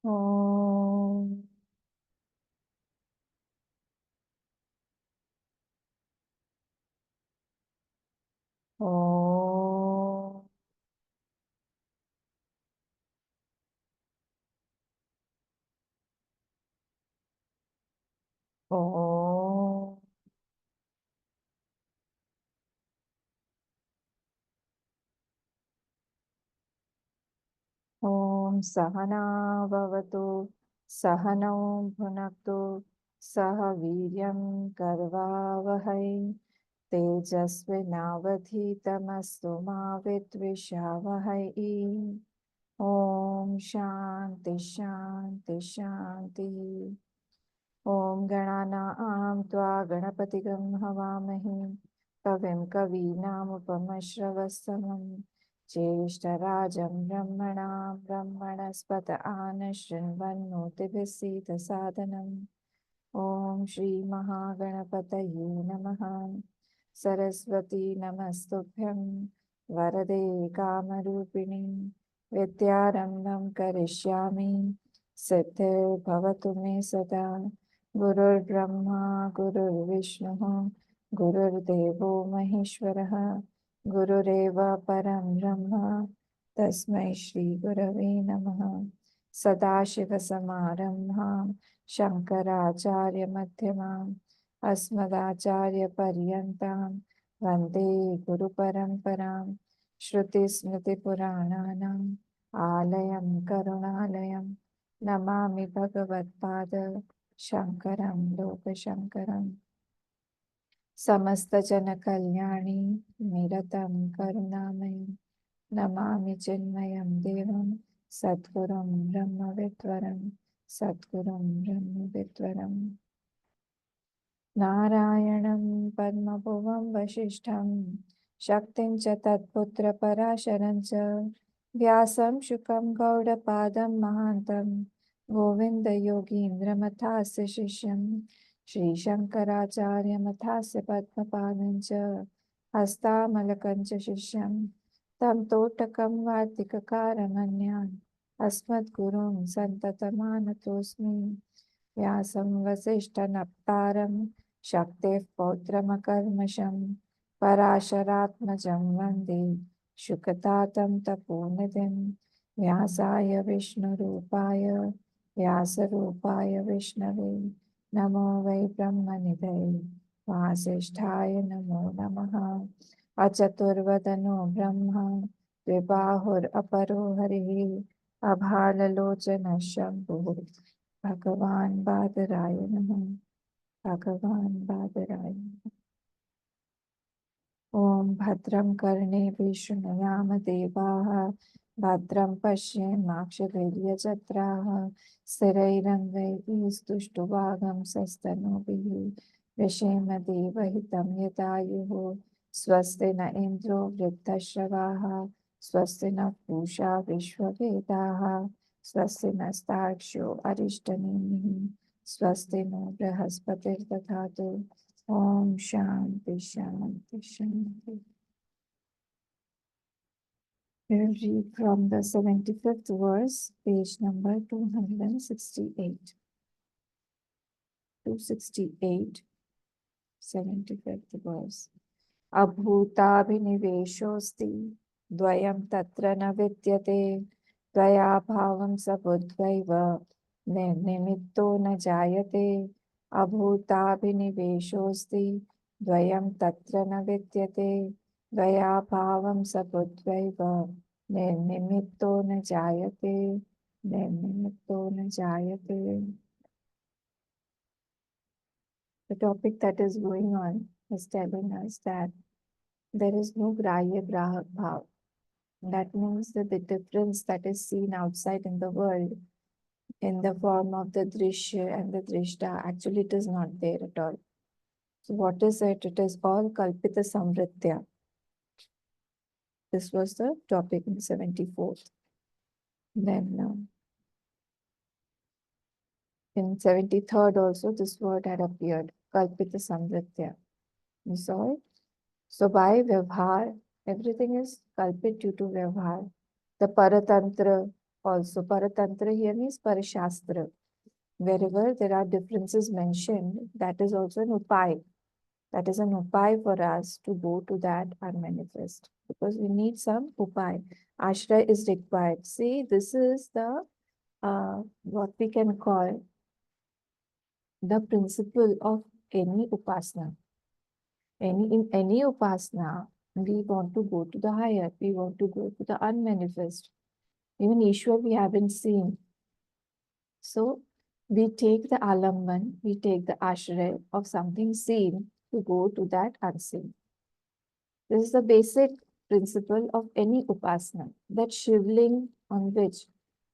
ओम ओम ओम ओम सहना भवतु सहनौ भुनक्तु सह वीर्यं करवावहै तेजस्विनावधीतमस्तु मा विद्विषावहै। ओम शांति शांति शांति। ओम गणानां त्वा गणपतिगं हवामहे कविं कवीनामुपमश्रवस्तमं ज्येष्ठराजं ब्रह्मणां ब्रह्मणस्पत आनशृण्वन्नोतिभिस्सीदसादनम्। ओम श्री महागणपतये नमः। सरस्वती नमस्तुभ्यं वरदे कामरूपिणी विद्यारम्भं करिष्यामि सिद्धिर्भवतु मे सदा। गुरुर्ब्रह्मा गुरुर्विष्णुः गुरुर्देवो महेश्वरः गुरुरेव परं ब्रह्म तस्मै श्री गुरवे नमः। सदाशिवसमारम्भां शङ्कराचार्यमध्यमाम् अस्मदाचार्यपर्यन्तां वन्दे गुरुपरम्परां। श्रुतिस्मृतिपुराणानाम् आलयं करुणालयं नमामि भगवत्पाद शङ्करं लोकशङ्करम्। समस्तजनकल्याणी निरतं करुणामयं नमामि चिन्मयं देवं सद्गुरुं ब्रह्मविद्वरं सद्गुरुं ब्रह्मविद्वरम्। नारायणं पद्मभुवं वसिष्ठं शक्तिं च तत्पुत्रपराशरं च व्यासं शुकं गौडपादं महान्तं गोविन्दयोगीन्द्रमथास्य शिष्यं श्रीशङ्कराचार्यमथास्य पद्मपादं च हस्तामलकं च शिष्यं तं तोटकं वार्तिककारमन्यान् अस्मद्गुरुं सन्ततमानतोऽस्मि। व्यासं वसिष्ठनप्तारं शक्तेः पौत्रमकल्मषं पराशरात्मजं वन्दे शुकतातं तपोनिधिं। व्यासाय विष्णुरूपाय व्यासरूपाय विष्णवे नमो वै ब्रह्मनिधये वासिष्ठाय नमो नमः। अचतुर्वदनो ब्रह्मा द्विबाहुरपरो हरिः अभाललोचनः शम्भुः भगवान् बादराय नमः। भगवान् बादराय नमः। ॐ भद्रं कर्णेभिः शृणुयाम देवाः भद्रं पश्येमाक्षभिर्यजत्राः स्थिरैरङ्गैः स्तुष्टुवागं सस्तनूभिः व्यशेम देवहितं यदायुः। स्वस्ति न इन्द्रो वृद्धश्रवाः स्वस्ति न पूषा विश्ववेदाः स्वस्ति नस्तार्क्ष्यो अरिष्टनेमिः स्वस्ति no बृहस्पतिर्दधातु। Om Shanti Shanti Shanti. We will read from the 75th verse, page number 268. 268, 75th verse. अभूताभिनिवेशोऽस्ति द्वयं तत्र न विद्यते द्वयाभावं स बुद्ध्वैव निर्निमित्तो न जायते। अभूताभिनिवेशोऽस्ति द्वयं तत्र न विद्यते द्वयाभावं स बुद्ध्वैव निर्निमित्तो न जायते निर्निमित्तो न जायते। The topic that is going on is telling us that there is no grahya grahak bhav. That means that the difference that is seen outside in the world in the form of the drishya and the drishta, actually it is not there at all. So what is it? It is all kalpita samvritya. This was the topic in 74th. Then in 73rd also this word had appeared, kalpita samvritya. You saw it? So by vyavhar, everything is kalpit due to vyavhar. The paratantra, also. Paratantra here means Parashastra. Wherever there are differences mentioned, that is also an upay. That is an upay for us to go to that unmanifest, because we need some upay. Ashray is required. See, this is the what we can call the principle of any upasana. In any upasana, we want to go to the higher, we want to go to the unmanifest. Even Ishwar we haven't seen. So we take the alamban, we take the ashray of something seen to go to that unseen. This is the basic principle of any upasana, that shivling on which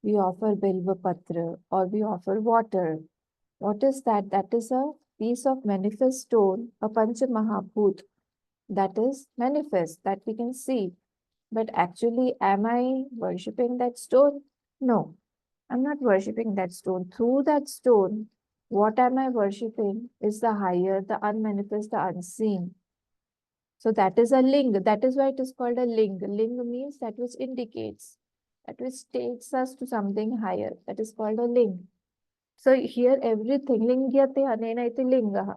we offer bilva patra or we offer water. What is that? That is a piece of manifest stone, a pancha mahabhut, that is manifest, that we can see. But actually, am I worshipping that stone? No, I'm not worshipping that stone. Through that stone, what am I worshipping is the higher, the unmanifest, the unseen. So that is a ling. That is why it is called a ling. Ling means that which indicates, that which takes us to something higher. That is called a ling. So here everything, lingyate anena iti lingaha.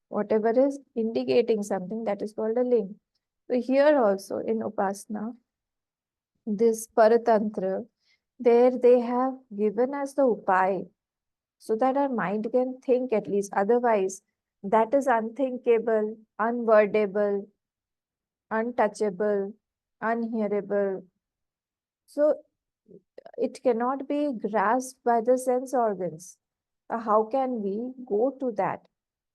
Whatever is indicating something, that is called a ling. So here also in Upasana, this Paratantra, there they have given us the upay so that our mind can think at least. Otherwise, that is unthinkable, unwordable, untouchable, unhearable. So it cannot be grasped by the sense organs. How can we go to that?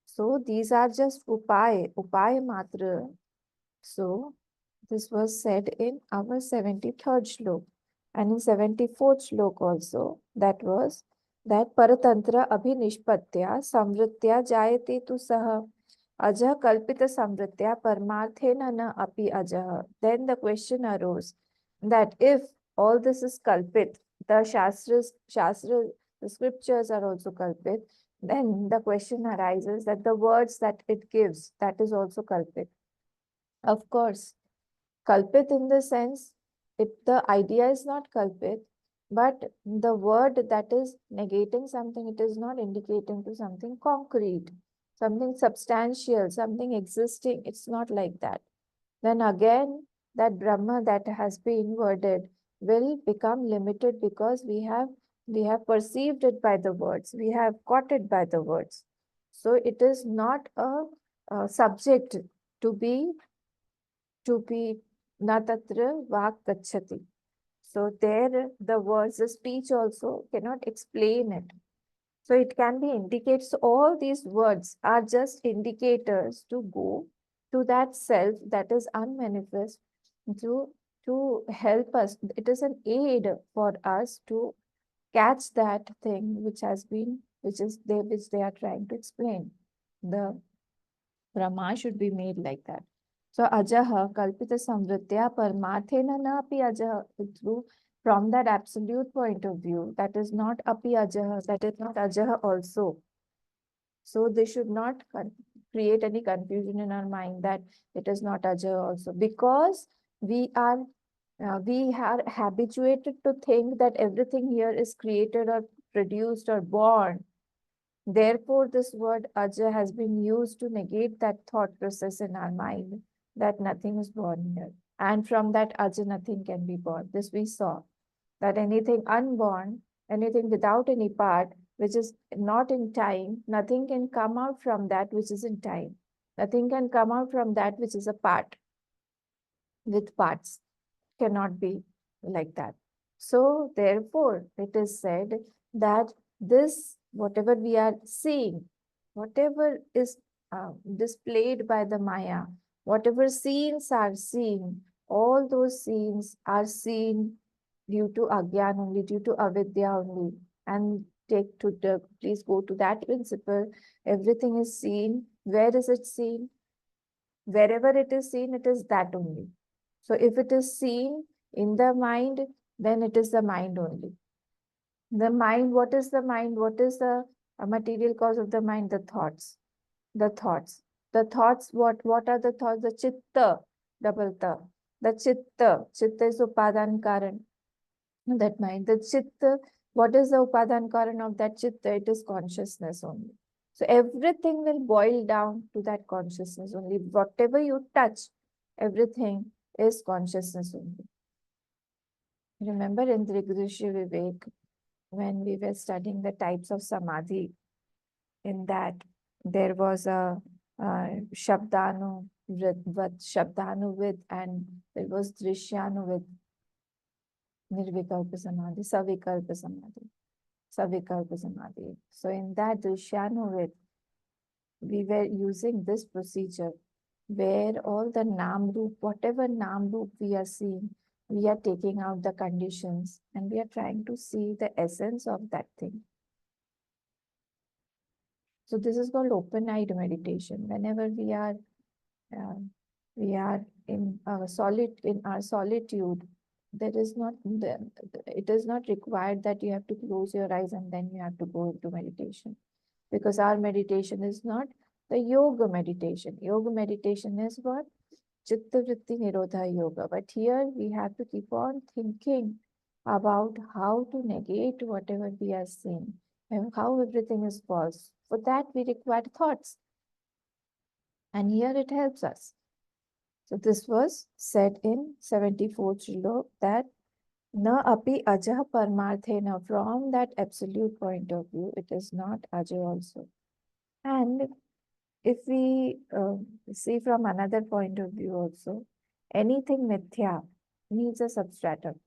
So these are just upay matra. So this was said in our 73rd shlok. And in 74th shlok also, that was that paratantra abhinishpatya samvritya jayate tu saha ajah kalpita samvritya parmarthena na api ajah. Then the question arose that if all this is kalpit, the the scriptures are also kalpit, then the question arises that the words that it gives, that is also kalpit. Of course, culpit in the sense, if the idea is not culpit, but the word that is negating something, it is not indicating to something concrete, something substantial, something existing. It's not like that. Then again, that Brahma that has been worded will become limited because we have perceived it by the words, we have caught it by the words. So it is not a subject to be natatra vak gacchati. So there the words, the speech also cannot explain it. So it can be indicates, all these words are just indicators to go to that self that is unmanifest, to to help us. It is an aid for us to catch that thing which they are trying to explain. The Brahma should be made like that. So ajaha kalpita samvritya parmarthena na api ajaha. Through from that absolute point of view, that is not api ajaha, that is not ajaha also. So they should not create any confusion in our mind that it is not ajaha also, because we are habituated to think that everything here is created or produced or born. Therefore, this word aja has been used to negate that thought process in our mind that nothing is born here. And from that aja, nothing can be born. This we saw, that anything unborn, anything without any part, which is not in time, nothing can come out from that which is in time. Nothing can come out from that which is a part with parts. Cannot be like that. So, therefore, it is said that this, whatever we are seeing, whatever is displayed by the Maya, whatever scenes are seen, all those scenes are seen due to Agyan only, due to Avidya only. And please go to that principle. Everything is seen. Where is it seen? Wherever it is seen, it is that only. So if it is seen in the mind, then it is the mind only. The mind, what is the mind? What is the material cause of the mind? The thoughts. The thoughts. The thoughts, what are the thoughts? The chitta, double ta. The chitta. Chitta is upadan karan. that mind. The chitta, what is the upadan karan of that chitta? It is consciousness only. So everything will boil down to that consciousness only. Whatever you touch, everything is consciousness only. Remember in Drigdrishya Vivek, when we were studying the types of samadhi, in that there was a Shabdanuvid, and there was Drishyanuvid, Nirvikalpa Samadhi, Savikalpa Samadhi. So in that Drishyanuvid, we were using this procedure where all the Nam Roop, whatever Nam Roop we are seeing, we are taking out the conditions and we are trying to see the essence of that thing. So this is called open-eyed meditation. Whenever uh, we are in our solitude, there is not it is not required that you have to close your eyes and then you have to go into meditation, because our meditation is not the yoga meditation. Yoga meditation is what? Chitta Vritti Nirodha Yoga. But here we have to keep on thinking about how to negate whatever we are seeing and how everything is false. For that we require thoughts. And here it helps us. So this was said in 74th Shlok, that Na api aja parmarthena. From that absolute point of view, it is not aja also. And if we see from another point of view also, anything mithya needs a substratum.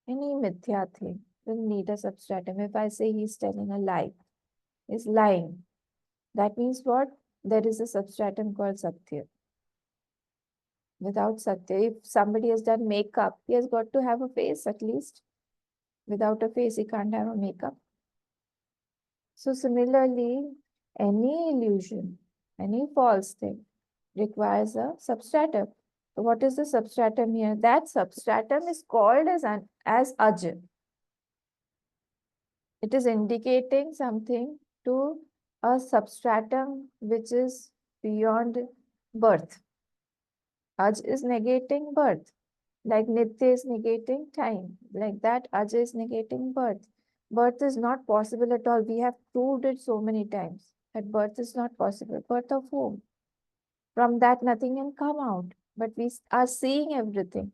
Any mithya thing will need a substratum. If I say he's telling a lie, he's lying, that means what? There is a substratum called satya. Without satya, if somebody has done makeup, he has got to have a face at least. Without a face, he can't have a makeup. So similarly, any illusion, any false thing requires a substratum. So what is the substratum here? That substratum is called as aj. It is indicating something to a substratum which is beyond birth. Aj is negating birth. Like Nitya is negating time. Like that, Aj is negating birth. Birth is not possible at all. We have proved it so many times that birth is not possible. Birth of whom? From that, nothing can come out. But we are seeing everything.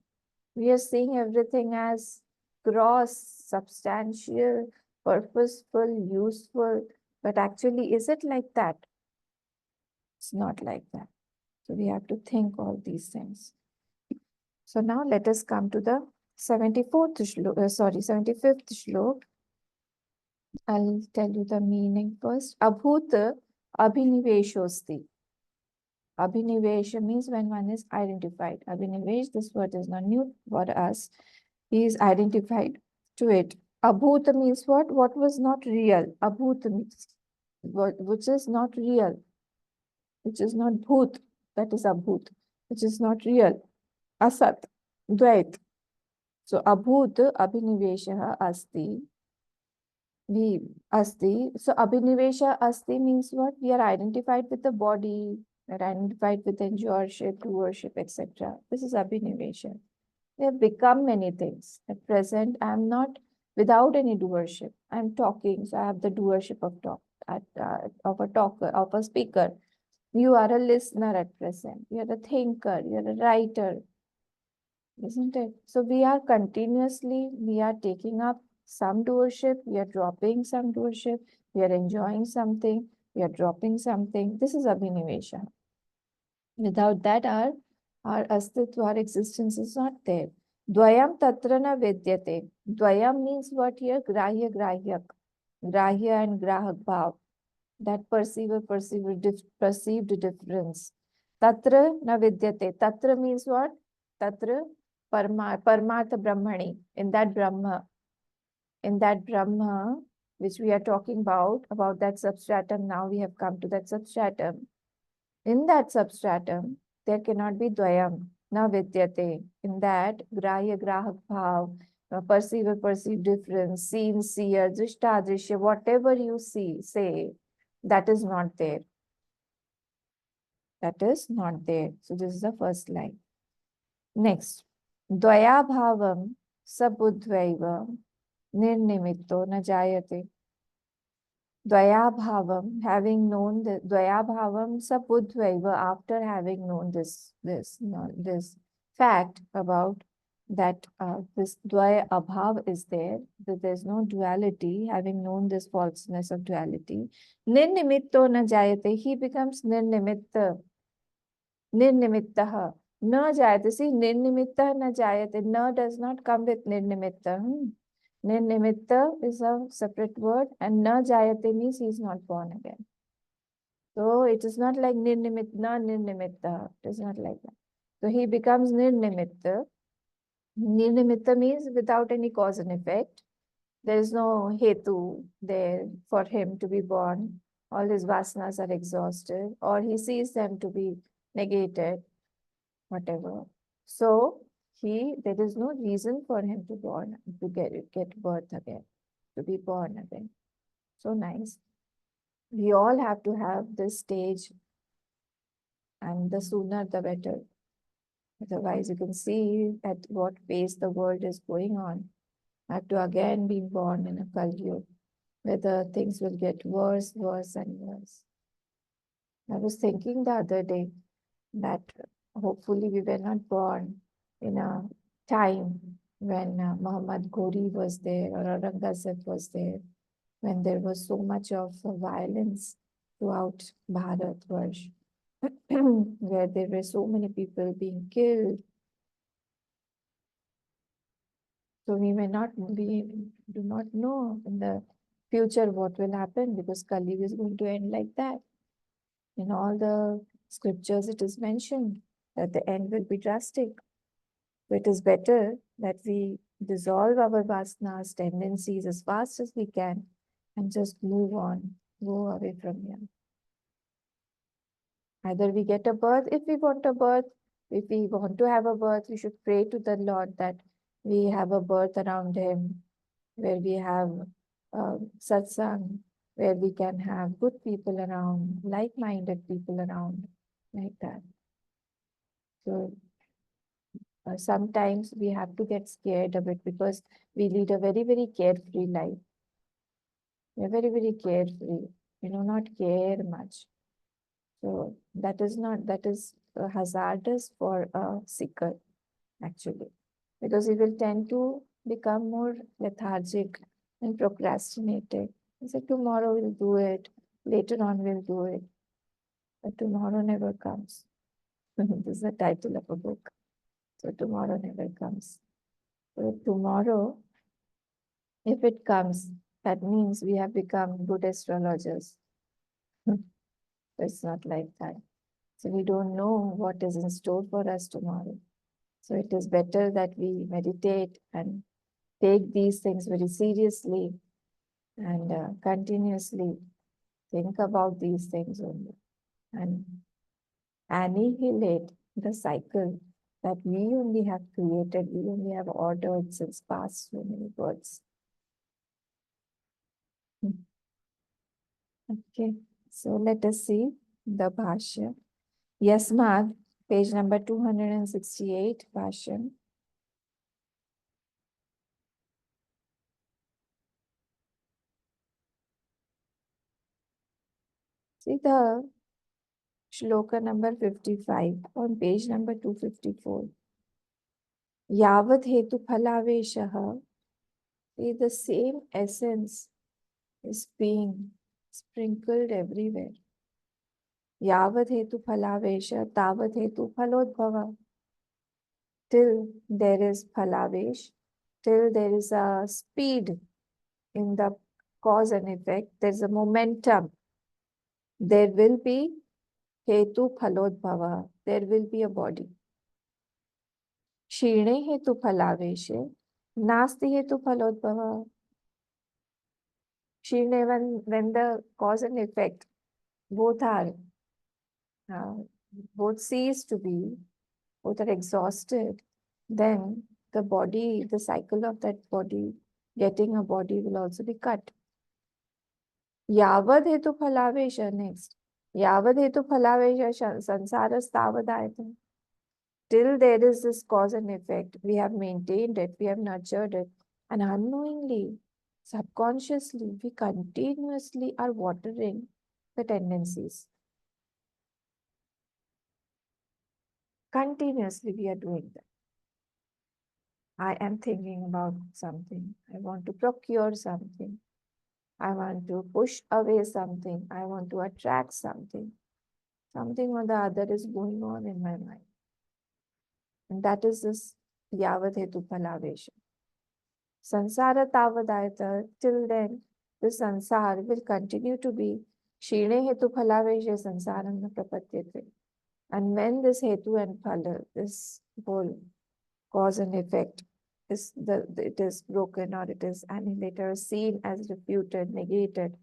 We are seeing everything as gross, substantial, purposeful, useful. But actually, is it like that? It's not like that. So we have to think all these things. So now let us come to the 75th Shlok. I'll tell you the meaning first. Abhut abhiniveshosti. Abhinivesha means when one is identified. Abhinivesh, this word is not new for us. He is identified to it. Abhut means what? What was not real. Abhut means what, which is not real, which is not bhut. That is abhut, which is not real. Asat, dvait. So abhut abhinivesha asti. We asti. So abhinivesha asti means what? We are identified with the body, we are identified with enjoyership, doership, etc. This is abhinivesha. We have become many things. At present, I am not without any doership. I am talking, so I have the doership of talk, of a talker, of a speaker. You are a listener at present. You are a thinker. You are a writer, isn't it? So we are continuously, we are taking up some doership, we are dropping some doership, we are enjoying something, we are dropping something. This is abhinivesha. Without that, our astitva, our existence is not there. Dvayam tatra na vidyate. Dvayam means what here? Grahya, grahyak. Grahya and grahak bhav. That perceived difference. Tatra na vidyate. Tatra means what? Tatra parmartha brahmani. In that Brahma, which we are talking about that substratum. Now we have come to that substratum. In that substratum, there cannot be dvayam, na vidyate. In that, grahya, grahak bhav, perceive difference, seen, seer, drishta, drishya, whatever you see, say, that is not there. That is not there. So this is the first line. Next, dvaya bhavam sabudvaiva nirnimitto na jayate. Dvayabhavam, having known the Dvayabhavam sabudvaiva, after having known this fact about that this Dvaya abhav is there, that there's no duality, having known this falseness of duality, nirnimitto na jayate, he becomes nirnimittah, na jayate. See, nirnimittah na jayate, na does not come with nirnimittah. Nirnimitta is a separate word, and na jayate means he is not born again. So it is not like nirnimitta. It is not like that. So he becomes nirnimitta. Nirnimitta means without any cause and effect. There is no hetu there for him to be born. All his vasanas are exhausted, or he sees them to be negated, whatever. So there is no reason for him to get birth again, to be born again. So nice. We all have to have this stage, and the sooner the better. Otherwise, you can see at what pace the world is going on. I have to again be born in a Kali Yuga, whether things will get worse, worse, and worse. I was thinking the other day that hopefully we were not born in a time when Muhammad Ghori was there or Aurangzeb was there, when there was so much of violence throughout Bharatvarsh, where there were so many people being killed. So we do not know in the future what will happen, because Kali is going to end like that. In all the scriptures, it is mentioned that the end will be drastic. So it is better that we dissolve our vasanas, tendencies as fast as we can, and just move on, go away from here. Either we get a birth if we want a birth. If we want to have a birth, we should pray to the Lord that we have a birth around Him, where we have satsang, where we can have good people around, like-minded people around, like that. So sometimes we have to get scared a bit, because we lead a very, very carefree life. We're very, very carefree. We do not care much. So that is hazardous for a seeker, actually, because he will tend to become more lethargic and procrastinated. He said, tomorrow we'll do it, later on we'll do it. But tomorrow never comes. This is the title of a book. So tomorrow never comes. So tomorrow, if it comes, that means we have become good astrologers. It's not like that. So we don't know what is in store for us tomorrow. So it is better that we meditate and take these things very seriously, and continuously think about these things only, and annihilate the cycle that we only have created, we only have ordered since past so many births. Okay, so let us see the Bhashya. Yasmad, page number 268, Bhashya. See the Shloka number 55 on page number 254. Yavat hetu phalaveshaha, the same essence is being sprinkled everywhere. Yavat hetu phalavesha, tavat hetu phalodbhava. Till there is phalavesh, till there is a speed in the cause and effect, there is a momentum, there will be hetu phalodbhava, there will be a body. क्षीणे हेतु फलावेशे नास्ति हेतु फलोद्भव. Kshirne, when the cause and effect both are both cease to be, both are exhausted, then the body, the cycle of that body, getting a body will also be cut. Yavad hetu phalavesha, next. Yavad hetu phalavesha sansaras tavadayata. Till there is this cause and effect, we have maintained it, we have nurtured it, and unknowingly, subconsciously, we continuously are watering the tendencies. Continuously, we are doing that. I am thinking about something. I want to procure something. I want to push away something. I want to attract something. Something or the other is going on in my mind. And that is this Yavat Hetu Phalavesha. Sansara Tavadayata, till then, the sansar will continue to be Shine Hetu Phalavesha Sansaram na Prapatyate. And when this Hetu and Phala, this whole cause and effect, it is broken or it is annihilated or seen as refuted, negated,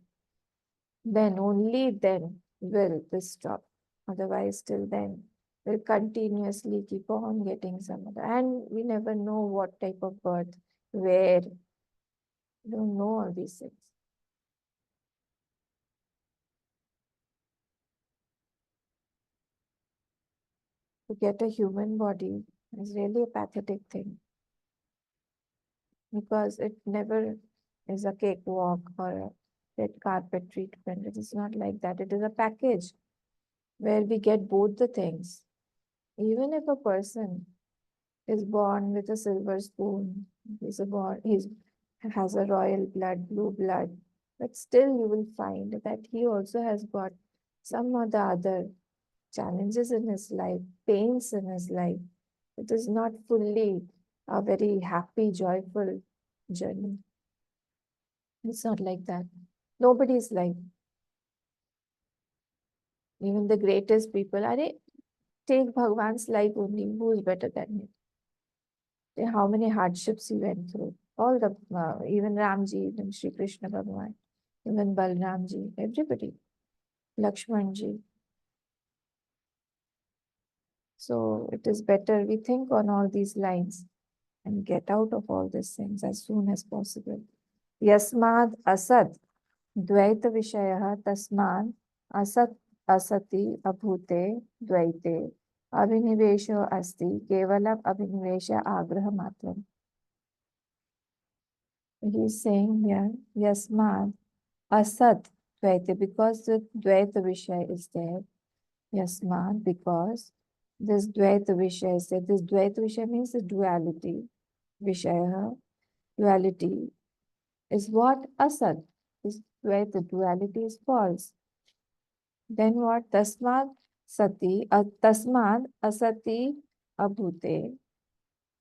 then only then will this stop. Otherwise, till then, we'll continuously keep on getting some other. And we never know what type of birth, where, we don't know all these things. To get a human body is really a pathetic thing because it never is a cakewalk or a red carpet treatment. It is not like that. It is a package where we get both the things. Even if a person is born with a silver spoon, he's has a royal blood, blue blood, but still you will find that he also has got some or the other challenges in his life, pains in his life. It is not fully a very happy, joyful journey. It's not like that. Nobody's life, even the greatest people, are take Bhagwan's life only. Who is better than him? How many hardships he went through. All the, even Ramji, even Sri Krishna Bhagwan, even Balramji, everybody, Lakshmanji. So it is better we think on all these lines and get out of all these things as soon as possible. Yasmad asad dvaita vishaya tasmad asat asati abhute dvaite abhinivesho asti kevalam abhinivesha agraha matram. He is saying here, Yasmad Asat Dvaita, because the Dvaita Vishaya is there. Yasmad, because this Dvaita Vishaya is there. This Dvaita Vishaya means the duality. Vishaya, duality is what? Asat. This Dvaita duality is false. Then what? Tasmad Sati, Tasmad Asati Abhute,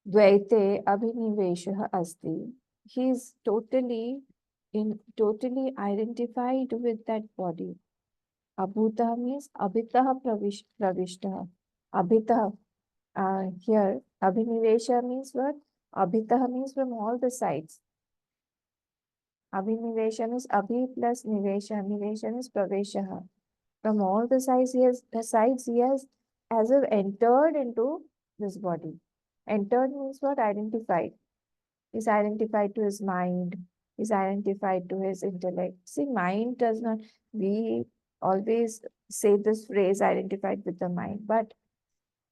Dvaite Abhinivesha Asti. He is totally identified with that body. Abhuta means abhitah pravishta. Abhitah. Here, abhinivesha means what? Abhitah means from all the sides. Abhinivesha means abhi plus nivesha. Nivesha means pravesha. From all the sides he has as if entered into this body. Entered means what? Identified. Is identified to his mind, is identified to his intellect. See, mind does not, we always say this phrase identified with the mind, but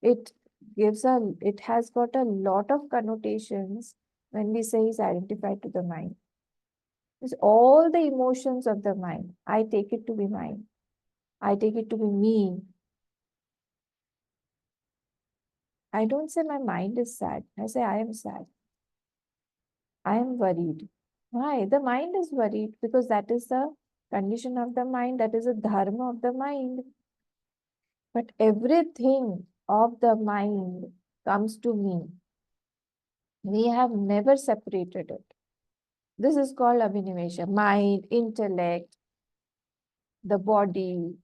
it it has got a lot of connotations when we say is identified to the mind. It's all the emotions of the mind. I take it to be mine. I take it to be me. I don't say my mind is sad. I say I am sad. I am worried. Why? The mind is worried because that is the condition of the mind, that is a dharma of the mind. But everything of the mind comes to me. We have never separated it. This is called abhinivesha. Mind, intellect, the body,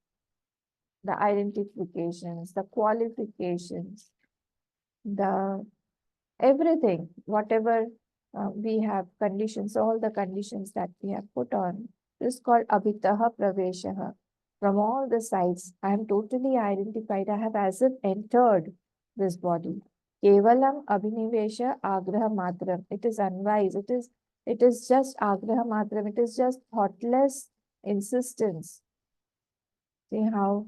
the identifications, the qualifications, the everything, whatever we have conditions, all the conditions that we have put on, this is called abhitaha praveshaha. From all the sides, I am totally identified. I have as if entered this body. Kevalam abhinivesha agraha matram. It is unwise. It is just agraha matram. It is just thoughtless insistence. See how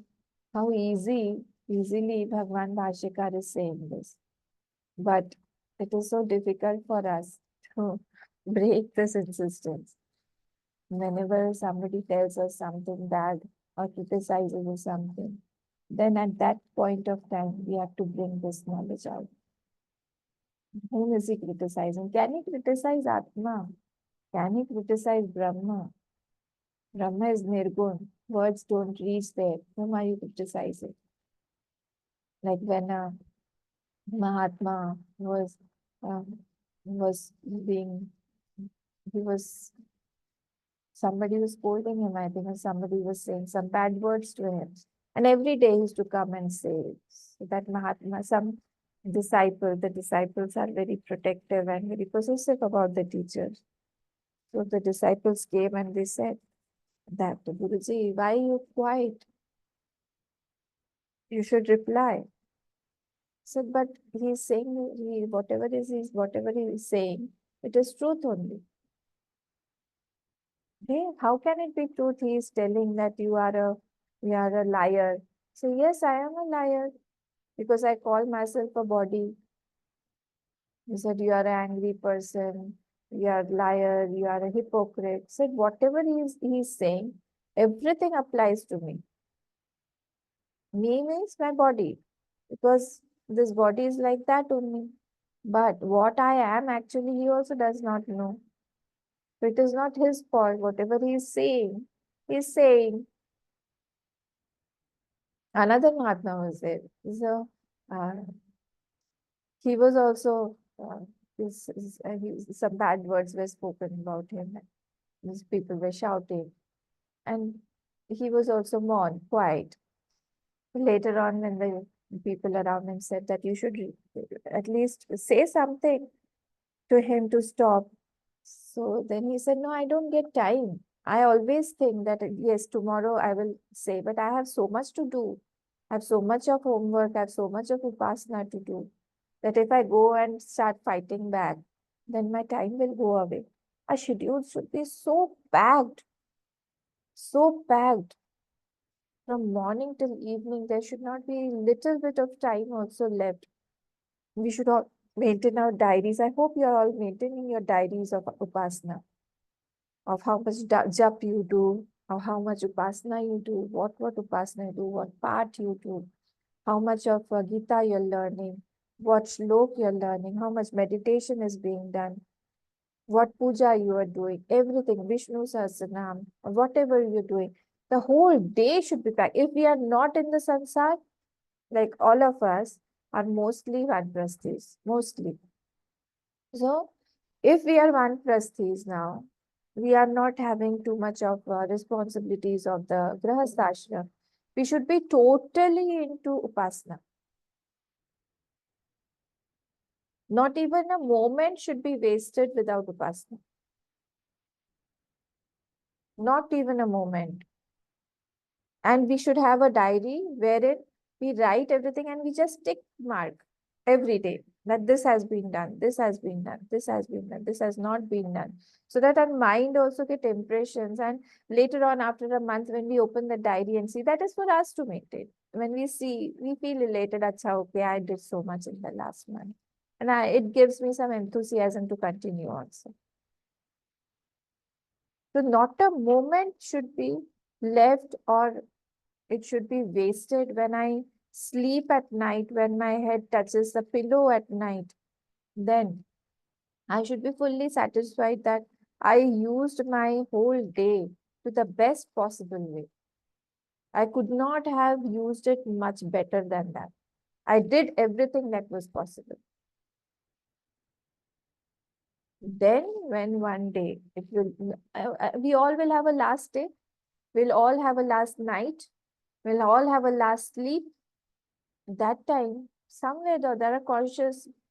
easy easily Bhagwan Bhashyakar is saying this. But it is so difficult for us to break this insistence. Whenever somebody tells us something bad or criticizes us something, then at that point of time, we have to bring this knowledge out. Whom is he criticizing? Can he criticize Atma? Can he criticize Brahma? Brahma is Nirgun. Words don't reach there. Whom are you criticizing? Like when a Mahatma was being, he was, somebody was scolding him, I think, or somebody was saying some bad words to him. And every day he used to come and say, so that Mahatma, some the disciples are very protective and very possessive about the teachers. So the disciples came and they said that, Guruji, why are you quiet? You should reply. Said, but he's saying, whatever he is saying, it is truth only. Hey, how can it be truth? He is telling that you are a liar. So yes, I am a liar because I call myself a body. He said you are an angry person, you are a liar, you are a hypocrite. Said whatever he is saying, everything applies to me. Me means my body, because this body is like that only. But what I am actually, he also does not know. So it is not his fault. Whatever he is saying, he is saying. Another Mahatma was there. So uh, he was also, some bad words were spoken about him. These people were shouting. And he was also mourned, quiet. Later on, when the people around him said that you should at least say something to him to stop. So then he said, no, I don't get time. I always think that, yes, tomorrow I will say, but I have so much to do. I have so much of homework, I have so much of upasana to do, that if I go and start fighting back, then my time will go away. Our schedule should be so packed. From morning till evening, there should not be little bit of time also left. We should all maintain our diaries. I hope you are all maintaining your diaries of upasana, of how much jap you do, of how much upasana you do, what upasana you do, what part you do, how much of Gita you're learning, what shlok you're learning, how much meditation is being done, what puja you are doing, everything, Vishnu Sahasranam, or whatever you're doing. The whole day should be packed. If we are not in the sansar, like all of us are mostly vanprasthis, mostly. So, if we are vanprasthis now, we are not having too much of responsibilities of the grahasthashram. We should be totally into upasana. Not even a moment should be wasted without upasana. Not even a moment. And we should have a diary wherein we write everything and we just tick mark every day that this has been done, this has been done, this has been done, this has not been done. So that our mind also get impressions. And later on, after a month, when we open the diary and see, that is for us to maintain. When we see, we feel elated. Acha, okay, I did so much in the last month. And it gives me some enthusiasm to continue also. So not a moment should be left, or it should be wasted when I sleep at night, when my head touches the pillow at night. Then I should be fully satisfied that I used my whole day to the best possible way. I could not have used it much better than that. I did everything that was possible. Then, when one day it will, we all will have a last day, we'll all have a last night, we'll all have a last sleep. That time, somewhere or other,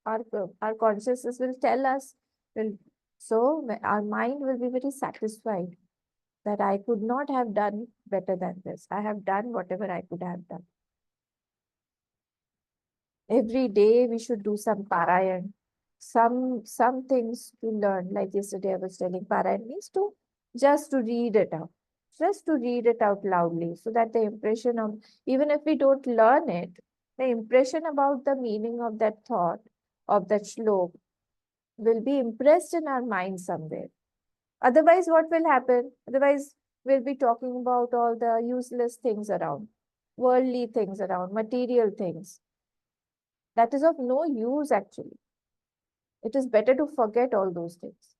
our consciousness will tell us, will, so our mind will be very satisfied that I could not have done better than this. I have done whatever I could have done. Every day we should do some parayan, some things to learn. Like yesterday I was telling, parayan means to just to read it out. Just to read it out loudly, so that the impression of, even if we don't learn it, the impression about the meaning of that thought, of that shlok, will be impressed in our mind somewhere. Otherwise, what will happen? Otherwise, we'll be talking about all the useless things around, worldly things around, material things. That is of no use actually. It is better to forget all those things.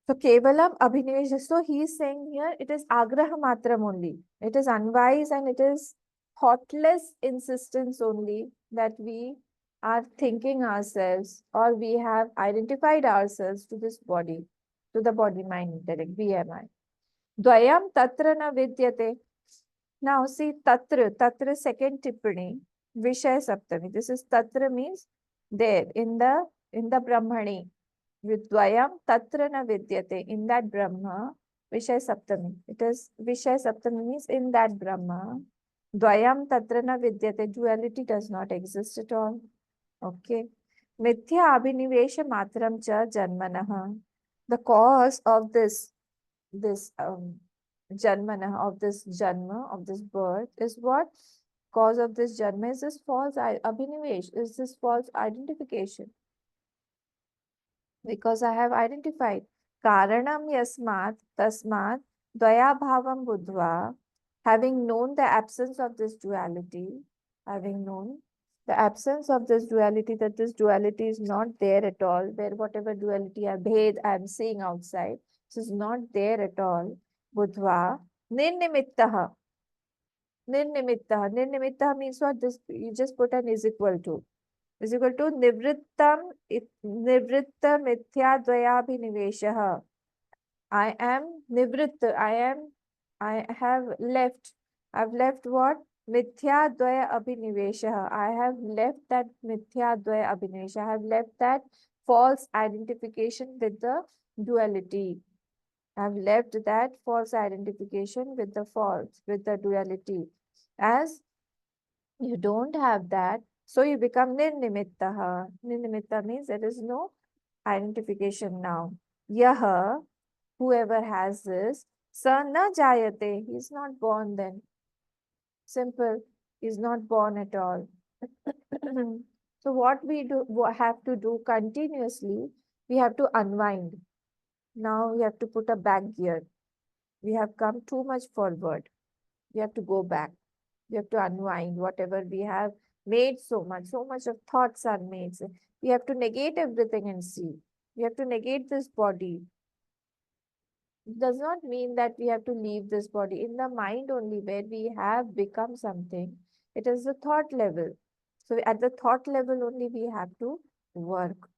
So Kevalam Abhinivesh, so he is saying here it is Agraha Matram only. It is unwise and it is thoughtless insistence only that we are thinking ourselves or we have identified ourselves to this body, to the body mind intellect, BMI. Dvayam tatra na vidyate. Now see tatra second tippani, Vishay Saptami. This is tatra means there in the Brahmani. Vidvayam tatra na vidyate. In that Brahma, Vishay Saptami. It is Vishay Saptami means in that Brahma. Dvayam tatra na vidyate. Duality does not exist at all. Okay. Mithya abhinivesha matram cha janmanaha. The cause of this janmana, of this janma, of this birth is what? Cause of this janma is this false abhinivesh, is this false identification. Because I have identified karanam yasmat tasmat dvaya bhavam buddhva, having known the absence of this duality, having known the absence of this duality, that this duality is not there at all, where whatever duality I bhed I am seeing outside, this is not there at all. Buddhva nirnimittaha. Nirnimittaha means what? This you just put an is equal to nivritta mithya dvayabhiniveshah. I am nivritta. I have left. I've left what? Mithya dvaya abhiniveshah. I have left that mithya dvaya abhiniveshah. I have left that false identification with the duality. I've left that false identification with the false, with the duality. As you don't have that, so you become nirnimittaha. Nirnimitta means there is no identification now. Yaha, whoever has this, sa na jayate, he is not born then. Simple, he is not born at all. So what we have to do continuously, we have to unwind. Now we have to put a back gear. We have come too much forward. We have to go back. We have to unwind whatever we have made so much of thoughts are made. So we have to negate everything and see. We have to negate this body. It does not mean that we have to leave this body. In the mind only, where we have become something, it is the thought level. So at the thought level only we have to work.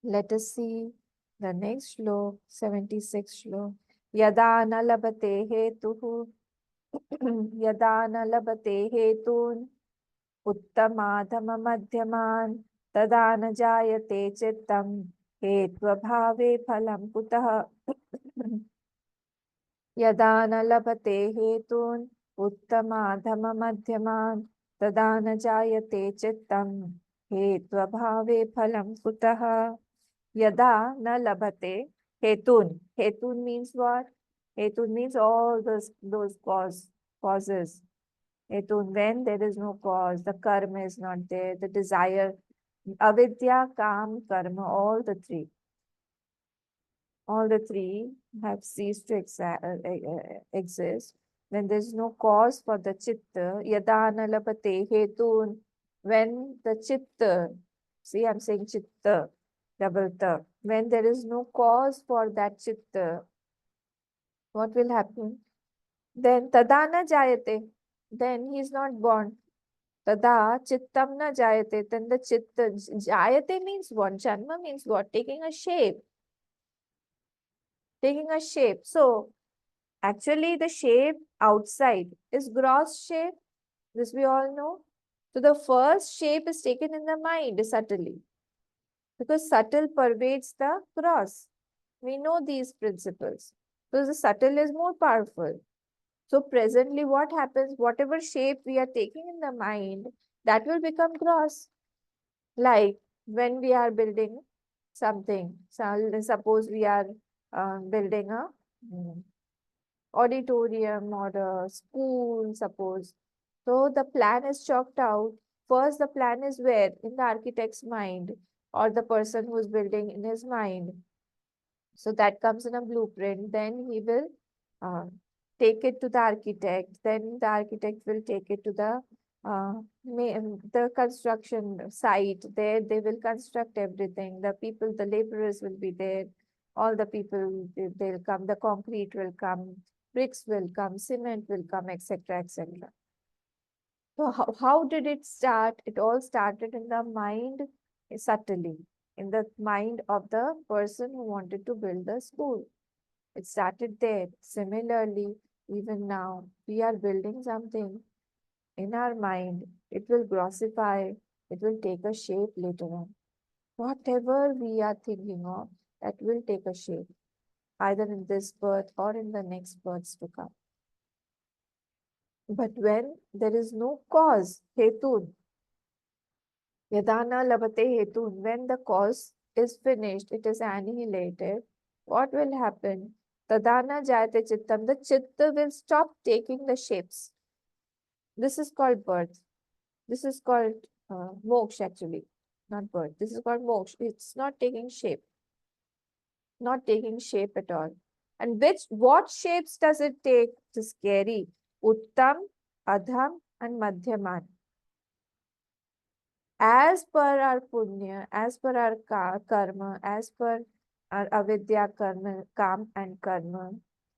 Let us see the next shlok, 76 shlok. Yada na labate hetuhu यदा न लभते हेतून् उत्तमाधममध्यमान् तदा न जायते चित्तं हेत्वभावे फलं कुतः यदा न लभते हेतून् उत्तमाधममध्यमान् तदा न जायते चित्तं हेत्वभावे फलं कुतः यदा न लभते hetun. Hetun means what? Hetun means all those causes. Hetun, when there is no cause, the karma is not there, the desire, avidya, kam, karma, all the three have ceased to exist. When there is no cause for the chitta, yada nalapate hetun, when the chitta, see I'm saying chitta, double ta, when there is no cause for that chitta, what will happen? Then tadana jayate, then he is not born. Tada chittam na jayate, then the chitta, jayate means what? Janma means what? Taking a shape. Taking a shape. So, actually the shape outside is gross shape. This we all know. So, the first shape is taken in the mind subtly. Because subtle pervades the gross. We know these principles. So, the subtle is more powerful. So presently what happens, whatever shape we are taking in the mind, that will become gross. Like when we are building something, so suppose we are building auditorium or a school, suppose. So the plan is chalked out. First, the plan is where? In the architect's mind, or the person who's building in his mind. So that comes in a blueprint. Then he will uh, take it to the architect. Then the architect will take it to the construction site. There they will construct everything. The people, the laborers will be there. All the people, they'll come. The concrete will come. Bricks will come. Cement will come, etc., etc. So how did it start? It all started in the mind, subtly, in the mind of the person who wanted to build the school. It started there. Similarly, even now, we are building something in our mind. It will grossify, it will take a shape later on. Whatever we are thinking of, that will take a shape, either in this birth or in the next births to come. But when there is no cause, hetun, yadana labate hetun, when the cause is finished, it is annihilated, what will happen? Tadana jayate chittam, the chitta will stop taking the shapes. This is called birth. This is called moksha actually, not birth. This is called moksha. It's not taking shape, not taking shape at all. And what shapes does it take? It is scary. Uttam, Adham, and Madhyaman. As per our punya, as per our karma, as per our avidya karma, kam and karma,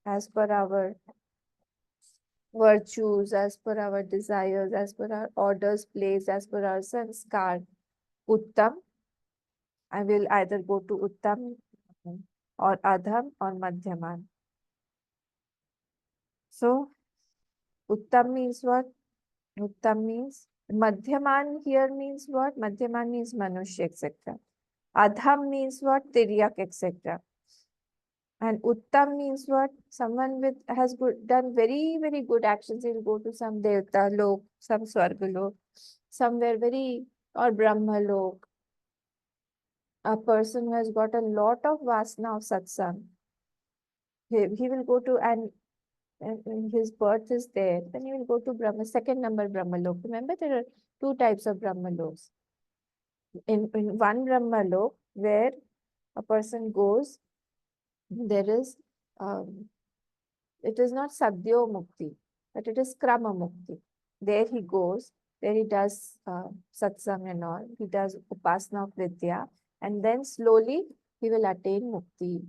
as per our virtues, as per our desires, as per our orders placed, as per our sanskar, Uttam, I will either go to Uttam or Adham or Madhyaman. So, Uttam means what? Uttam means Madhyaman here means what? Madhyaman means Manushya, etc. Adham means what? Tiryak, etc. And Uttam means what? Someone with has done very, very good actions. He will go to some Devta lok, some Swarga lok, somewhere very, or Brahma lok. A person who has got a lot of vasana of satsang, he will go to, and his birth is there, then he will go to Brahma, second number Brahma lok. Remember, there are two types of Brahma loks. In one Brahma lok, where a person goes, there is it is not Sadhyo Mukti, but it is Krama Mukti. There he goes, there he does satsang and all, he does upasana of Vidya, and then slowly he will attain Mukti.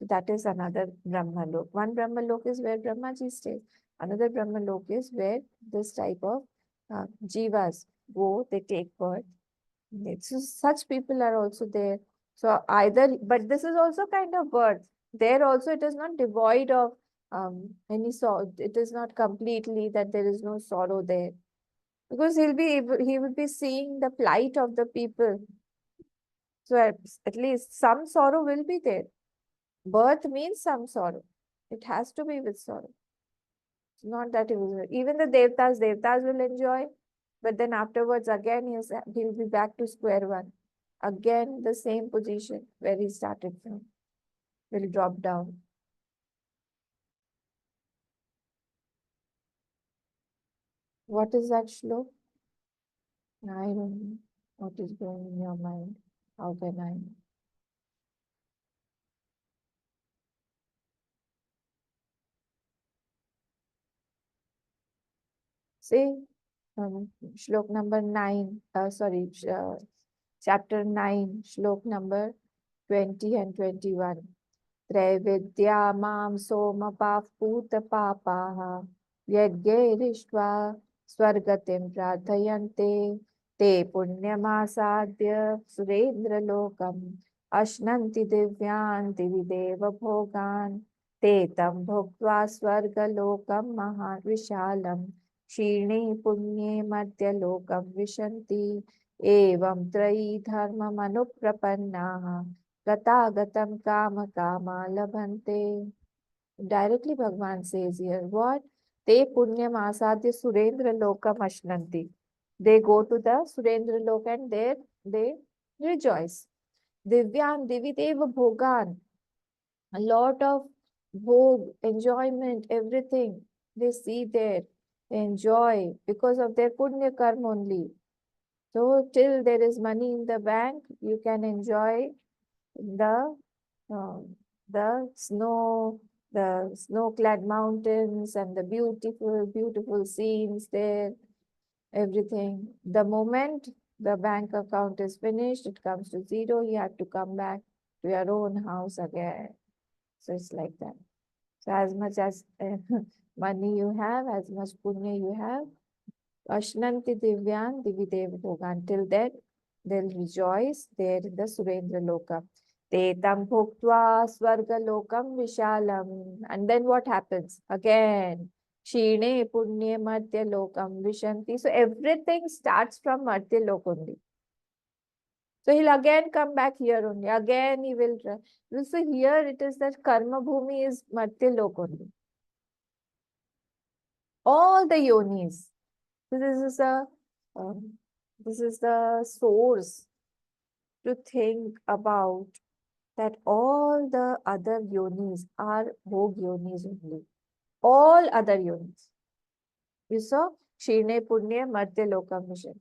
That is another Brahmalok. One Brahmalok is where Brahmaji stays. Another Brahmalok is where this type of jivas go, they take birth. So such people are also there. So either, but this is also kind of birth. There also it is not devoid of any sorrow. It is not completely that there is no sorrow there. Because he will be seeing the plight of the people. So at least some sorrow will be there. Birth means some sorrow. It has to be with sorrow. It's not that it was, even the devtas will enjoy, but then afterwards again he'll be back to square one. Again the same position where he started from. Will drop down. What is that Shlok? I don't know what is going in your mind. How can I know? See, Shlok number 9, chapter 9, Shlok number 20 and 21. त्रैविद्या मां सोमपाः पूतपापाः यज्ञैरिष्ट्वा स्वर्गतिं प्रार्थयन्ते ते पुण्यमासाद्य सुरेन्द्रलोकम् अश्नन्ति दिव्यान् दिवि देवभोगान् ते तं भुक्त्वा स्वर्गलोकं महाविशालं क्षीणे पुण्ये मर्त्यलोकं विशन्ति एवं त्रयी धर्ममनुप्रपन्नाः Gataagatam kama kama labhante. Directly Bhagavan says here, what? Te punyam asadhya surendra lokam ashnanti. They go to the surendra lok and there they rejoice. Divyan divideva bhogan. A lot of bhog, enjoyment, everything they see there, they enjoy because of their punya karma only. So till there is money in the bank, you can enjoy the um, the snow-clad mountains and the beautiful, beautiful scenes there, everything. The moment the bank account is finished, it comes to zero, you have to come back to your own house again. So it's like that. So as much as money you have, as much punya you have, Ashnanti Divyan Dividev Bhoga. Until then, they'll rejoice there in the Surendra Loka. Te tam bhoktva swarga lokam vishalam. And then what happens? Again, Shine Punye Martya Lokam Vishanti. So everything starts from Martya Lok only. So he'll again come back here only. Again he will try. So here it is that Karma Bhumi is Martya Lok only. All the yonis. So um, this is the source to think about that all the other yonis are bhog yonis only. All other yonis. You saw Kshine Punya Martya Lokam Mission.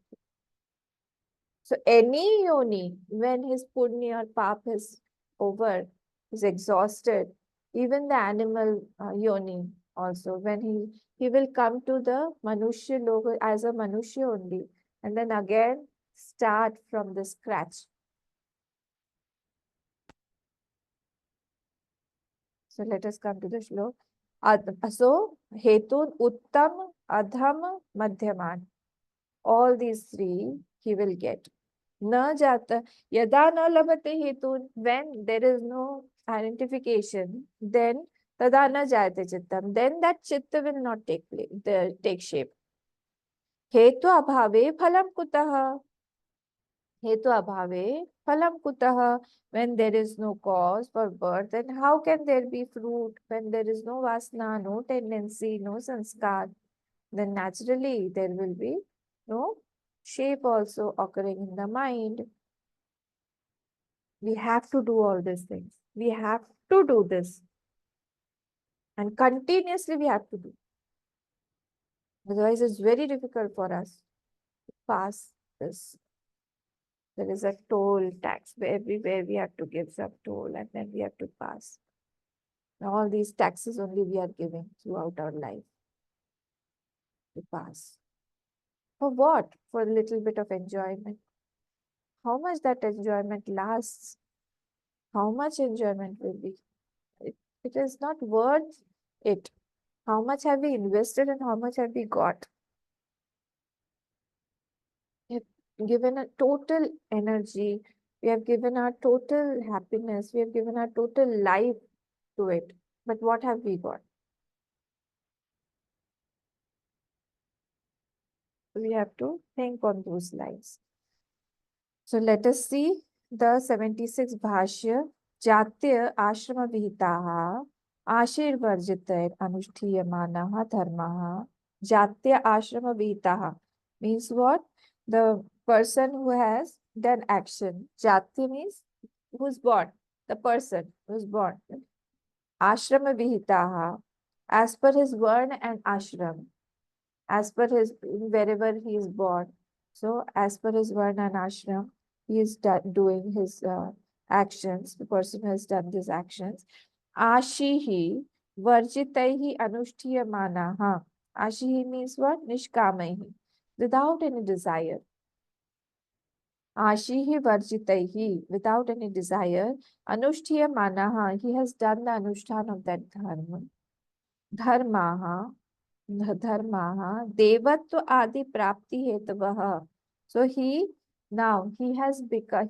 So any yoni, when his punya or pap is over, is exhausted, even the animal yoni also, when he will come to the Manushya Loka as a Manushya only, and then again start from the scratch. So let us come to the Shlok. So, Hetun Uttam, Adham, Madhyaman. All these three he will get. Na jata, yada na labhate hetun, when there is no identification, then tada na jayate chittam, then that chitta will not take shape. Hetu abhave phalam kutaha. Hetu abhave phalam kutaha. When there is no cause for birth, then how can there be fruit? When there is no vasna, no tendency, no sanskar, then naturally there will be no shape also occurring in the mind. We have to do all these things. We have to do this. And continuously we have to do. Otherwise, it's very difficult for us to pass this. There is a toll tax. Everywhere we have to give some toll and then we have to pass. All these taxes only we are giving throughout our life to pass. For what? For a little bit of enjoyment. How much that enjoyment lasts? How much enjoyment will be? It is not worth it. How much have we invested and how much have we got? We have given a total energy. We have given our total happiness. We have given our total life to it. But what have we got? We have to think on those lines. So let us see the 76th Bhashya. Jatya ashrama vihitaha ashirvarjitayar anushthiyamanaha dharmaha. Jatya ashrama vihitaha means what? The person who has done action. Jatya means who's born. The person who's born. Ashrama vihitaha as per his varna and ashram. As per his wherever he is born. So as per his varna and ashram, he is doing his actions. The person has done these actions. Ashihi varjitaihi anushthiyamanaha. Ashihi means what? Nishkamaihi. Without any desire. Ashihi varjitaihi. Without any desire. Anushthiyamanaha. He has done the anushtan of that dharma. Dharmaha. Dharmaha devatva adi prapti hetavah. So he has become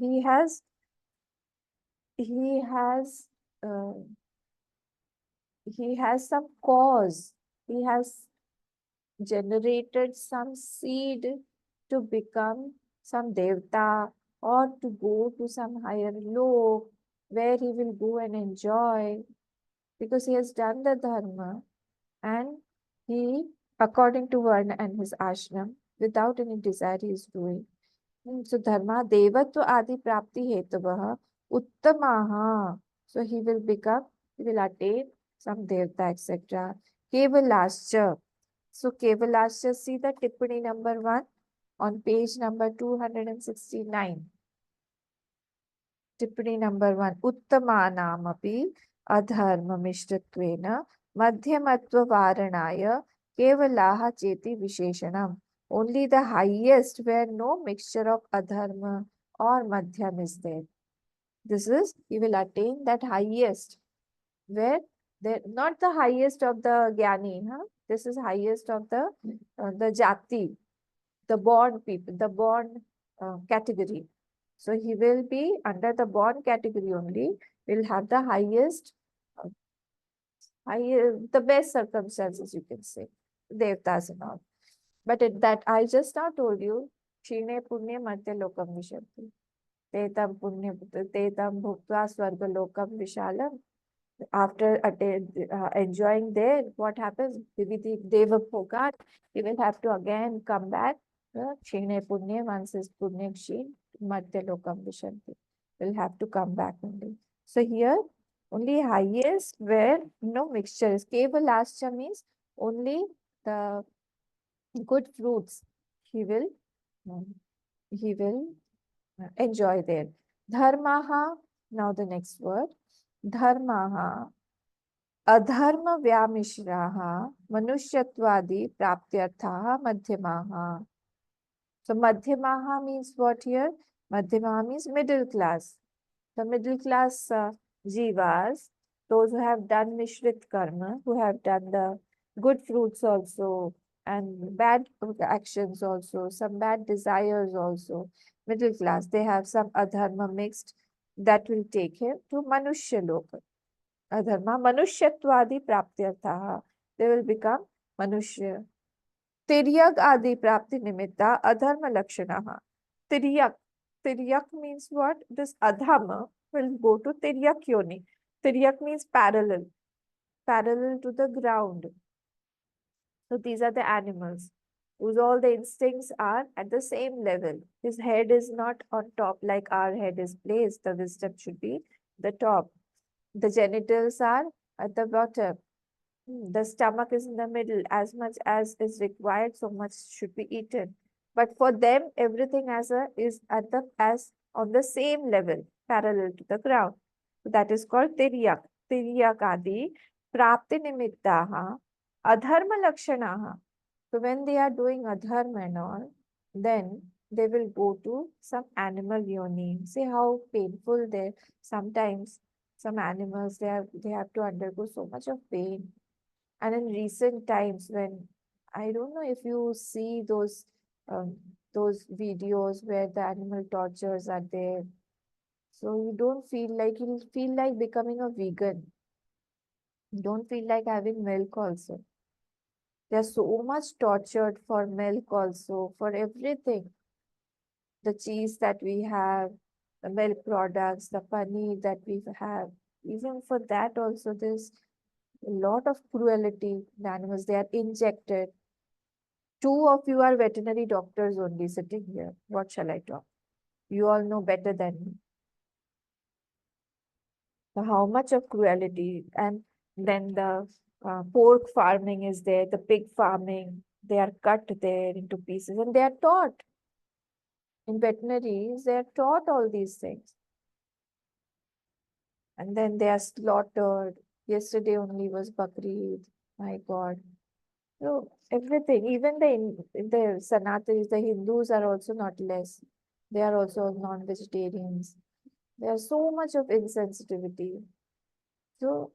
uh, he has some cause. He has generated some seed to become some devta or to go to some higher lok where he will go and enjoy because he has done the dharma. And he, according to Varna and his ashram, without any desire, he is doing. So, dharma, devatva adi prapti hetavaha uttamaha. So, he will attain some devta, etc. Kevalascha. So Kevalascha, see the Tippani number 1 on page number 269. Tippani number 1. Uttamanamapi adharma mishratvena madhyamatva varanaya kevalaha cheti visheshanam. Only the highest where no mixture of adharma or madhyam is there. This is, he will attain that highest where there, not the highest of the Gyani, huh? This is highest of the Jati, the born people, the born category. So he will be under the born category only, will have the highest, uh, the best circumstances, you can say, devtas and all. But that I just now told you, Shine Punya Madhya Lokam Vishanti. Tetam Punya Tetam Bhuktva Swarga Lokam Vishalam. After enjoying there, what happens? Deva Bhogat, he will have to again come back. Shine Punya, once his Punya Kshin, Madhya Lokam Vishanti. Will have to come back only. So here, only highest where no mixture is. Kevalascha means only the good fruits he will um, he will enjoy there. Dharmaha, now the next word. Dharmaha अधर्म व्यामिश्राः मनुष्यत्वादि प्राप्त्यर्थाः मध्यमाः. So madhyamaha means what here? Madhyamaha means middle class. The middle class jivas, those who have done mishrit karma, who have done the good fruits also and bad actions also, some bad desires also. Middle class, they have some adharma mixed that will take him to manushya loka. Adharma, manushyatvadi praptyartha. They will become manushya. Tiryak adi prapti nimitta adharma lakshanaha. Tiryak. Tiryak means what? This adharma will go to tiryak yoni. Tiryak means parallel. Parallel to the ground. So these are the animals whose all the instincts are at the same level. His head is not on top like our head is placed. The wisdom should be the top. The genitals are at the bottom. The stomach is in the middle. As much as is required, so much should be eaten. But for them, everything is at the as on the same level, parallel to the ground. So that is called tiryak. Tiryakadi prapti nimittaha adharma lakshanaha. So when they are doing adharma and all, then they will go to some animal yoni. See how painful they sometimes some animals they have to undergo so much of pain. And in recent times, when I don't know if you see um, those videos where the animal tortures are there, so you don't feel like you feel like becoming a vegan. You don't feel like having milk also. They're so much tortured for milk also, for everything. The cheese that we have, the milk products, the paneer that we have, even for that also there's a lot of cruelty in animals. They are injected. Two of you are veterinary doctors only sitting here. What shall I talk? You all know better than me. So how much of cruelty, and then the pork farming is there, the pig farming, they are cut there into pieces and they are taught. In veterinaries, they are taught all these things. And then they are slaughtered. Yesterday only was Bakri Eid. My God. So everything, even the Sanatanis, the Hindus are also not less. They are also non-vegetarians. There is so much of insensitivity. So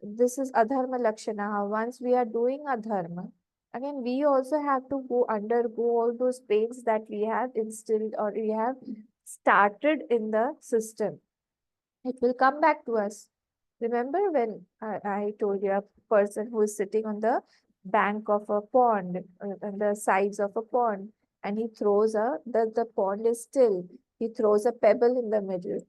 this is adharma lakshana. Once we are doing adharma, again we also have to undergo all those pains that we have instilled or we have started in the system. It will come back to us. Remember when I told you a person who is sitting on the bank of a pond, on the sides of a pond, and he throws the pond is still. He throws a pebble in the middle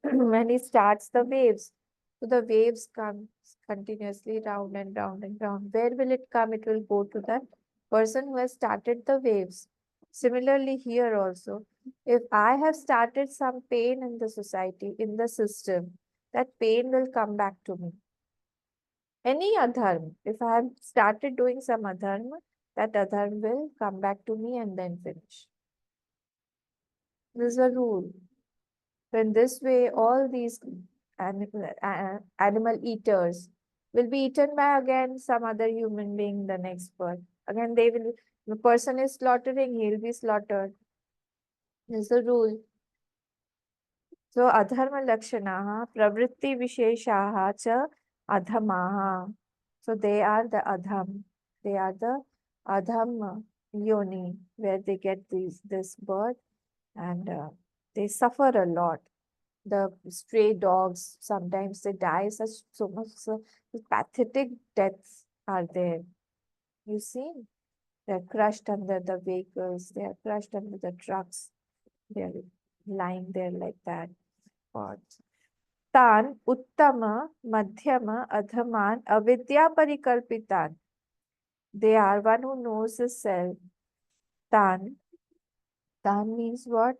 and he starts the waves. So the waves come continuously round and round and round. Where will it come? It will go to that person who has started the waves. Similarly, here also, if I have started some pain in the society, in the system, that pain will come back to me. Any adharma. If I have started doing some adharma, that adharma will come back to me and then finish. This is a rule. So in this way, all these animal eaters will be eaten by again some other human being, the next birth. Again, the person is slaughtering, he'll be slaughtered. This is the rule. So adharma lakshanaha pravritti visheshaha cha adhamaha. So they are the adham. They are the adham yoni, where they get this birth, and they suffer a lot. The stray dogs, sometimes they die so much, so pathetic deaths are there. You see, they're crushed under the vehicles, they are crushed under the trucks, they're lying there like that. God. तान उत्तम मध्यम अधमान avidya परिकल्पितान. They are one who knows the self. Tan means what?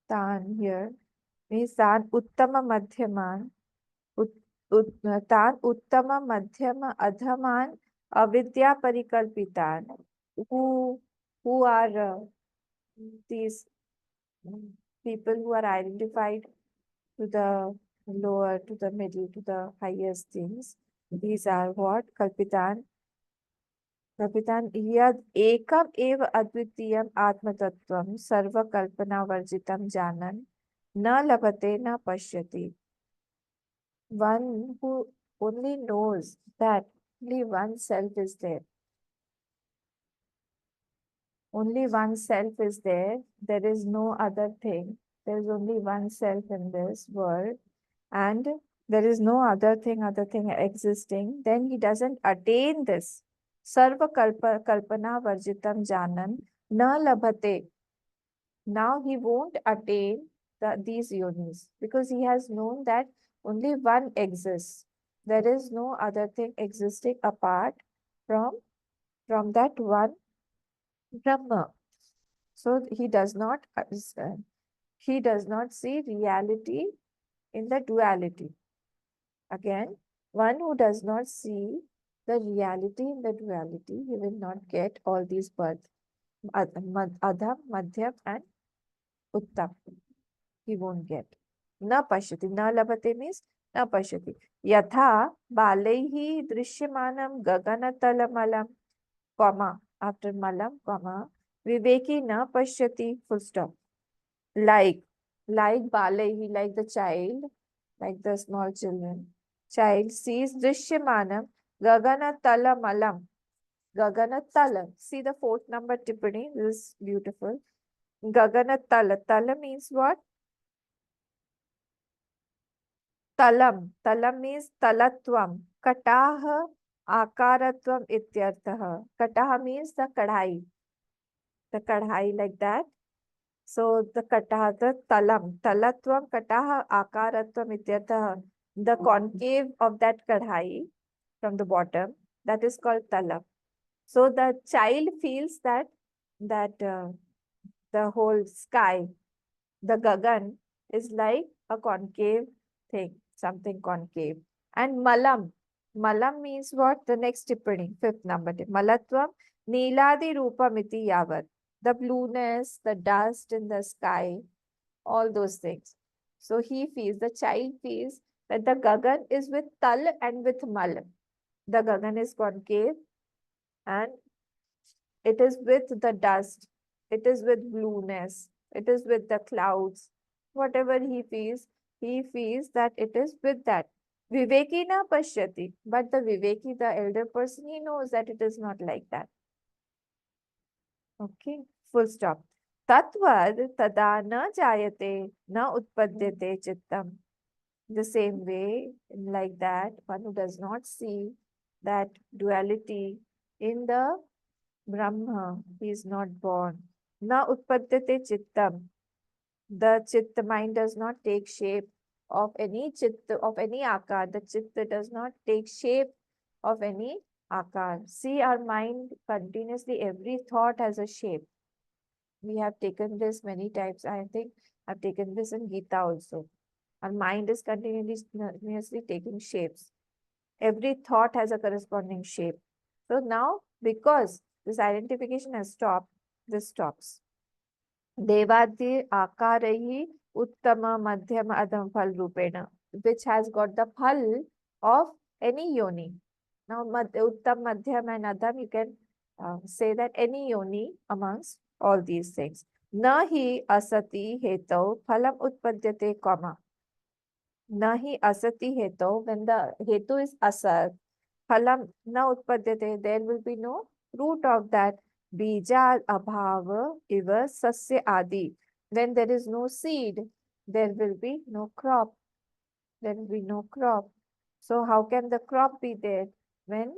Tan here means Tan uttama madhyaman. Tan uttama madhyama adhaman avidya parikalpitan. Who are these people who are identified to the lower, to the middle, to the highest things? These are what? Kalpitan. Kalpitan yad ekam eva advitiyam atmattatvam sarva kalpana varjitam janan na labate na pashyati. One who only knows that only one self is there. Only one self is there. There is no other thing. There is only one self in this world, and there is no other thing existing. Then he doesn't attain this. Sarva kalpana varjitam janan na labhate. Now he won't attain these yonis because he has known that only one exists. There is no other thing existing apart from that one Brahma. So he does not see reality in the duality. Again, one who does not see the reality in the duality, he will not get all these births. Adham, Madhyam, and Uttam. He won't get. Na pashyati. Na labhate means na pashyati. Yatha balaihi drishyamanam gaganatala comma, after malam, comma, viveki na pashyati, full stop. Like balaihi, like the child, like the small children. Child sees drishyamanam gaganatala malam. Gaganatala. See the fourth number tippani. This is beautiful. Gaganatala. Tala means what? Talam. Talam means talatvam. Kataha akaratvam ityartha. Kataha means the kadhai. The kadhai like that. So the kataha, the talam. Talatvam kataha akaratvam ityartha. The concave of that kadhai from the bottom, that is called talam. So the child feels that the whole sky, the gagan, is like a concave thing, something concave. And malam. Malam means what? The next tippani, fifth number tip. Malatvam niladi rupamiti yavat. The blueness, the dust in the sky, all those things. So the child feels that the gagan is with tal and with mal. The gagan is concave and it is with the dust, it is with blueness, it is with the clouds. Whatever he feels that it is with that. Viveki na pashyati. But the Viveki, the elder person, he knows that it is not like that. Okay, full stop. Tatvad tada na jayate na utpadyate chittam. The same way, like that, one who does not see that duality in the Brahma, he is not born. Na utpadyate chittam. The chitta mind does not take shape of any chitta, of any akar. The chitta does not take shape of any akar. See, our mind continuously, every thought has a shape. We have taken this many times. I think I've taken this in Gita also. Our mind is continuously taking shapes. Every thought has a corresponding shape. So now, because this identification has stopped, this stops. Devadi Akarahi Uttama Madhyama Adam Phal Rupena, which has got the phal of any yoni. Now, Uttam, Madhyam, and Adam, you can say that any yoni amongst all these things. Nahi asati hetau phalam utpadyate kama. Nahi asati hetau, when the hetu is asat, phalam na utpadyate, there will be no root of that. Bija abhava iva sasya adi. When there is no seed, there will be no crop. There will be no crop. So how can the crop be there when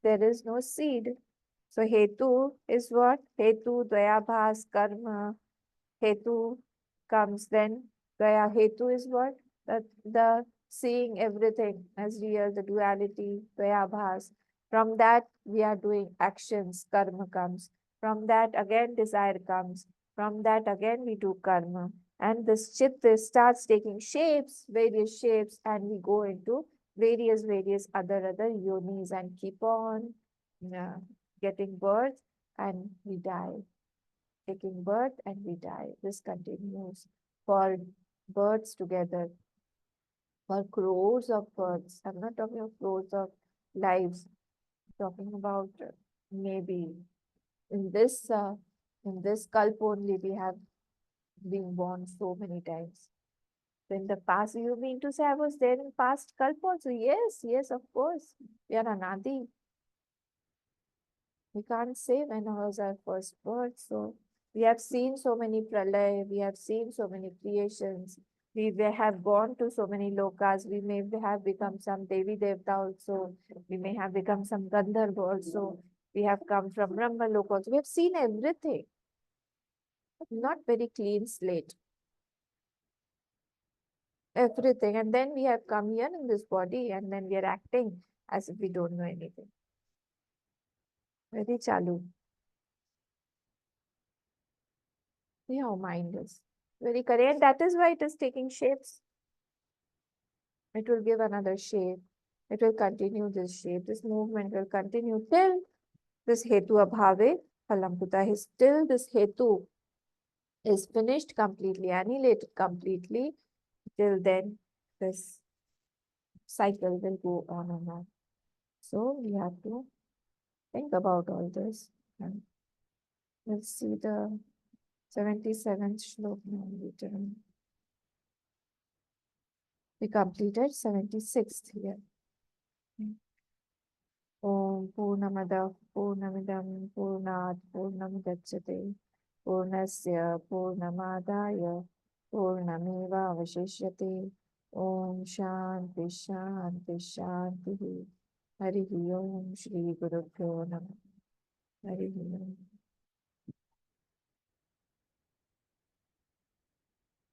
there is no seed? So hetu is what? Hetu, dvayabhas, karma. Hetu comes then. Dvaya hetu is what? The seeing everything as real, the duality, dvayabhas. From that we are doing actions, karma comes. From that again desire comes. From that again we do karma. And this chitta starts taking shapes, various shapes, and we go into various other yonis and keep on getting birth and we die. Taking birth and we die. This continues for births together, for crores of births. I'm not talking of crores of lives. I'm talking about maybe in this uh, in this kalp only we have been born so many times. So in the past, you mean to say I was there in past kalp also? Yes, yes, of course. We are anadi. We can't say when was our first birth. So we have seen so many pralay, we have seen so many creations. We have gone to so many lokas. We may have become some Devi Devta also. We may have become some Gandharva also. We have come from Brahma Lok also. We have seen everything. Not very clean slate. Everything. And then we have come here in this body and then we are acting as if we don't know anything. Very chalu. Yeah, mind is very correct. And that is why it is taking shapes. It will give another shape. It will continue this shape. This movement will continue till this hetu abhave phalamputa is till this hetu is finished completely, annihilated completely. Till then, this cycle will go on and on. So we have to think about all this. And let's see the 77th shlok now written. We completed 76th here. Om Purnamada Purnamidam Purnat Purnamudachyate Purnasya Purnamadaya Purnameva Avashishyate Om Shanti Shanti Shanti Hari Om Shri Guru Pyo Namah Hari Om